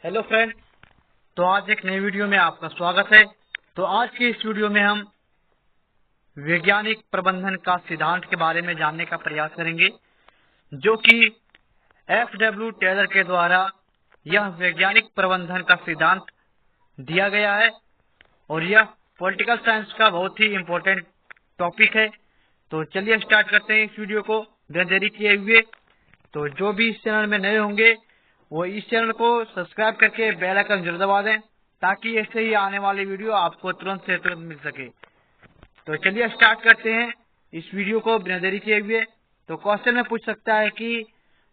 Hello friend. तो आज एक नई वीडियो में आपका स्वागत है। तो आज की इस वीडियो में हम वैज्ञानिक प्रबंधन का सिद्धांत के बारे में जानने का प्रयास करेंगे, जो कि एफ.डब्ल्यू. टेलर के द्वारा यह वैज्ञानिक प्रबंधन का सिद्धांत दिया गया है और यह पॉलिटिकल साइंस का बहुत ही इम्पोर्टेंट टॉपिक है। तो चलिए स्टार्ट करते हैं इस वीडियो को बिना देरी किए हुए। तो जो भी इस चैनल में नए होंगे वो इस चैनल को सब्सक्राइब करके बेल आइकन जरूर दबा दें, ताकि ऐसे ही आने वाली वीडियो आपको तुरंत से तुरंत मिल सके। तो चलिए स्टार्ट करते हैं इस वीडियो को बिना देरी किए हुए। तो क्वेश्चन में पूछ सकता है कि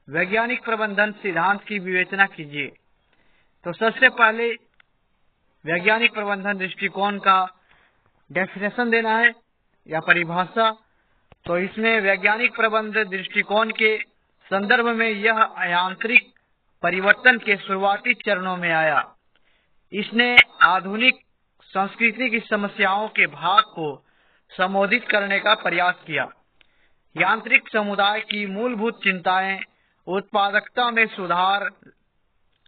वैज्ञानिक प्रबंधन सिद्धांत की विवेचना कीजिए। तो सबसे पहले वैज्ञानिक प्रबंधन दृष्टिकोण का डेफिनेशन देना है या परिभाषा। तो इसमें वैज्ञानिक प्रबंधन दृष्टिकोण के संदर्भ में यह यांत्रिक परिवर्तन के शुरुआती चरणों में आया। इसने आधुनिक संस्कृति की समस्याओं के भाग को संबोधित करने का प्रयास किया। यांत्रिक समुदाय की मूलभूत चिंताएं उत्पादकता में सुधार,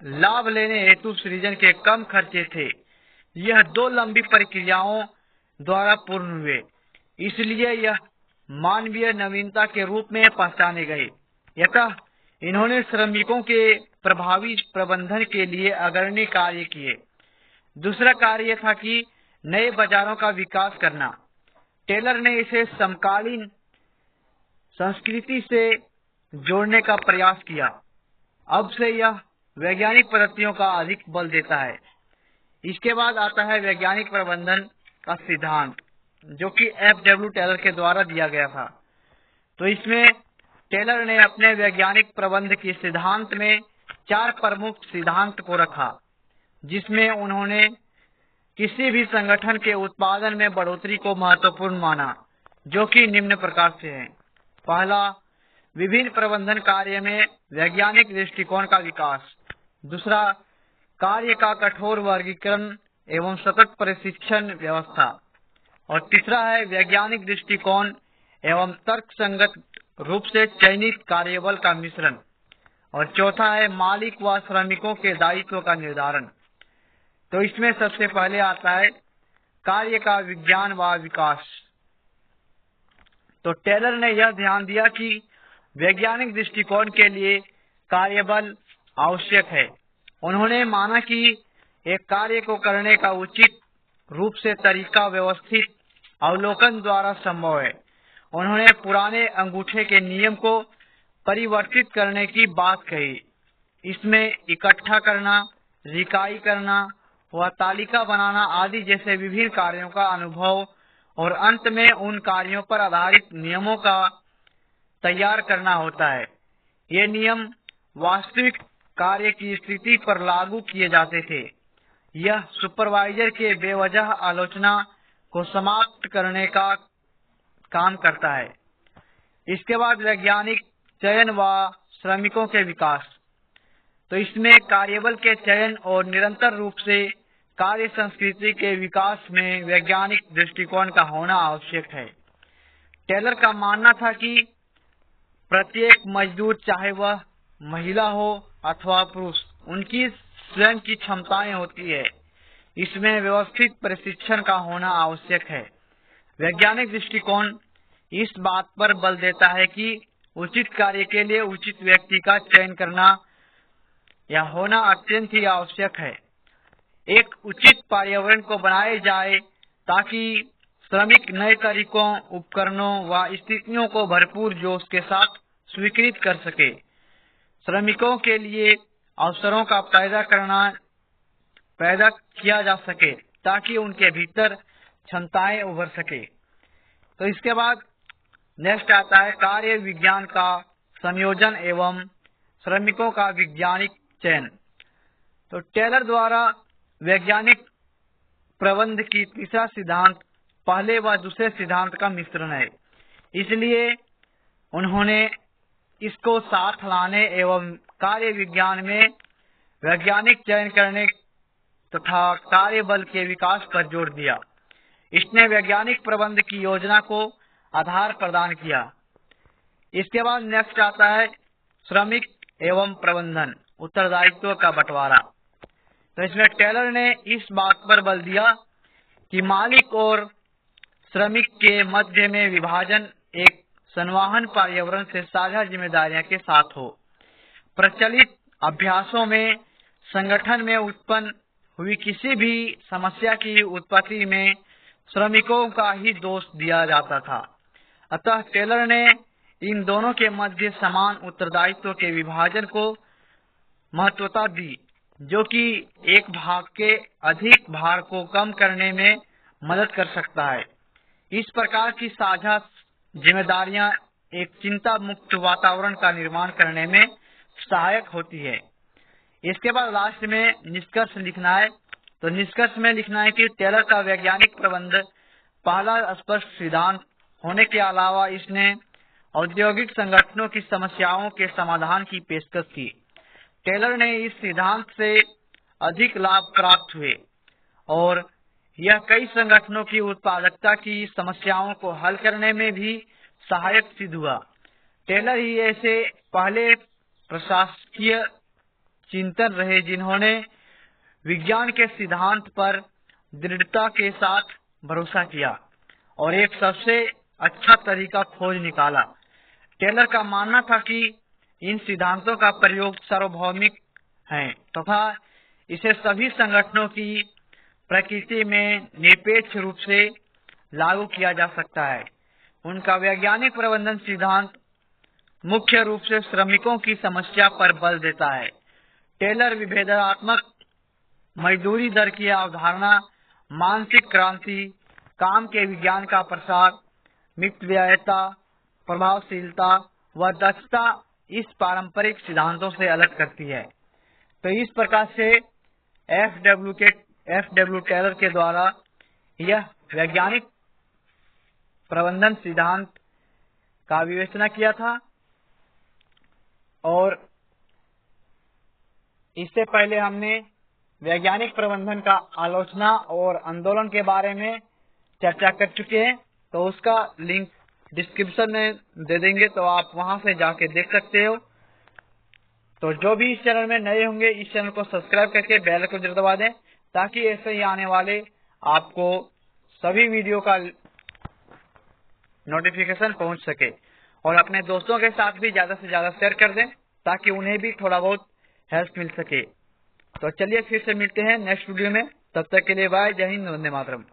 लाभ लेने हेतु सृजन के कम खर्चे थे। यह दो लंबी प्रक्रियाओं द्वारा पूर्ण हुए, इसलिए यह मानवीय नवीनता के रूप में पहचाने गए। यतः इन्होंने श्रमिकों के प्रभावी प्रबंधन के लिए अग्रणी कार्य किए। दूसरा कार्य था कि नए बाजारों का विकास करना। टेलर ने इसे समकालीन संस्कृति से जोड़ने का प्रयास किया। अब से यह वैज्ञानिक पद्धतियों का अधिक बल देता है। इसके बाद आता है वैज्ञानिक प्रबंधन का सिद्धांत, जो कि एफ.डब्ल्यू. टेलर के द्वारा दिया गया था। तो इसमें टेलर ने अपने वैज्ञानिक प्रबंध के सिद्धांत में 4 प्रमुख सिद्धांत को रखा, जिसमें उन्होंने किसी भी संगठन के उत्पादन में बढ़ोतरी को महत्वपूर्ण माना, जो कि निम्न प्रकार से है। पहला, विभिन्न प्रबंधन कार्य में वैज्ञानिक दृष्टिकोण का विकास। दूसरा, कार्य का कठोर वर्गीकरण एवं सतत प्रशिक्षण व्यवस्था। और तीसरा है वैज्ञानिक दृष्टिकोण एवं तर्कसंगत रूप से चयनित कार्यबल का मिश्रण। और चौथा है मालिक व श्रमिकों के दायित्व का निर्धारण। तो इसमें सबसे पहले आता है कार्य का विज्ञान व विकास। तो टेलर ने यह ध्यान दिया कि वैज्ञानिक दृष्टिकोण के लिए कार्यबल आवश्यक है। उन्होंने माना कि एक कार्य को करने का उचित रूप से तरीका व्यवस्थित अवलोकन द्वारा संभव है। उन्होंने पुराने अंगूठे के नियम को परिवर्तित करने की बात कही। इसमें इकट्ठा करना, रिकाई करना व तालिका बनाना आदि जैसे विभिन्न कार्यों का अनुभव और अंत में उन कार्यों पर आधारित नियमों का तैयार करना होता है। ये नियम वास्तविक कार्य की स्थिति पर लागू किए जाते थे। यह सुपरवाइजर के बेवजह आलोचना को समाप्त करने का काम करता है। इसके बाद वैज्ञानिक चयन व श्रमिकों के विकास। तो इसमें कार्यबल के चयन और निरंतर रूप से कार्य संस्कृति के विकास में वैज्ञानिक दृष्टिकोण का होना आवश्यक है। टेलर का मानना था कि प्रत्येक मजदूर, चाहे वह महिला हो अथवा पुरुष, उनकी स्वयं की क्षमताएं होती है। इसमें व्यवस्थित प्रशिक्षण का होना आवश्यक है। वैज्ञानिक दृष्टिकोण इस बात पर बल देता है कि उचित कार्य के लिए उचित व्यक्ति का चयन करना या होना अत्यंत ही आवश्यक है। एक उचित पर्यावरण को बनाया जाए ताकि श्रमिक नए तरीकों, उपकरणों व स्थितियों को भरपूर जोश के साथ स्वीकृत कर सके। श्रमिकों के लिए अवसरों का पैदा किया जा सके ताकि उनके भीतर क्षमताएं उभर सके। तो इसके बाद नेक्स्ट आता है कार्य विज्ञान का संयोजन एवं श्रमिकों का वैज्ञानिक चयन। तो टेलर द्वारा वैज्ञानिक प्रबंध की तीसरा सिद्धांत पहले व दूसरे सिद्धांत का मिश्रण है। इसलिए उन्होंने इसको साथ लाने एवं कार्य विज्ञान में वैज्ञानिक चयन करने तथा कार्यबल के विकास पर जोर दिया। इसने वैज्ञानिक प्रबंध की योजना को आधार प्रदान किया। इसके बाद नेक्स्ट आता है श्रमिक एवं प्रबंधन उत्तरदायित्व का बंटवारा। तो इसमें टेलर ने इस बात पर बल दिया कि मालिक और श्रमिक के मध्य में विभाजन एक संवहन पर्यावरण से साझा जिम्मेदारियां के साथ हो। प्रचलित अभ्यासों में संगठन में उत्पन्न हुई किसी भी समस्या की उत्पत्ति में श्रमिकों का ही दोष दिया जाता था। अतः टेलर ने इन दोनों के मध्य समान उत्तरदायित्व के विभाजन को महत्वता दी, जो कि एक भाग के अधिक भार को कम करने में मदद कर सकता है। इस प्रकार की साझा जिम्मेदारियां एक चिंता मुक्त वातावरण का निर्माण करने में सहायक होती है। इसके बाद लास्ट में निष्कर्ष लिखना है। तो निष्कर्ष में लिखना है कि टेलर का वैज्ञानिक प्रबंध पहला स्पष्ट सिद्धांत होने के अलावा इसने औद्योगिक संगठनों की समस्याओं के समाधान की पेशकश की। टेलर ने इस सिद्धांत से अधिक लाभ प्राप्त हुए और यह कई संगठनों की उत्पादकता की समस्याओं को हल करने में भी सहायक सिद्ध हुआ। टेलर ही ऐसे पहले प्रशासकीय चिंतन रहे जिन्होंने विज्ञान के सिद्धांत पर दृढ़ता के साथ भरोसा किया और एक सबसे अच्छा तरीका खोज निकाला। टेलर का मानना था कि इन सिद्धांतों का प्रयोग सार्वभौमिक है तथा इसे सभी संगठनों की प्रकृति में निरपेक्ष रूप से लागू किया जा सकता है। उनका वैज्ञानिक प्रबंधन सिद्धांत मुख्य रूप से श्रमिकों की समस्या पर बल देता है। टेलर विभेदात्मक मजदूरी दर की अवधारणा, मानसिक क्रांति, काम के विज्ञान का प्रसार, मितव्ययिता, प्रभावशीलता व दक्षता इस पारंपरिक सिद्धांतों से अलग करती है। तो इस प्रकार से एफ.डब्ल्यू. टेलर के द्वारा यह वैज्ञानिक प्रबंधन सिद्धांत का विवेचना किया था और इससे पहले हमने वैज्ञानिक प्रबंधन का आलोचना और आंदोलन के बारे में चर्चा कर चुके हैं। तो उसका लिंक डिस्क्रिप्शन में दे देंगे, तो आप वहां से जाके देख सकते हो। तो जो भी इस चैनल में नए होंगे, इस चैनल को सब्सक्राइब करके बेल को जरूर दबा दें, ताकि ऐसे ही आने वाले आपको सभी वीडियो का नोटिफिकेशन पहुंच सके। और अपने दोस्तों के साथ भी ज्यादा से ज्यादा शेयर कर दें, ताकि उन्हें भी थोड़ा बहुत हेल्प मिल सके। तो चलिए फिर से मिलते हैं नेक्स्ट वीडियो में। तब तक के लिए बाय, जय हिंद, वंदे मातरम।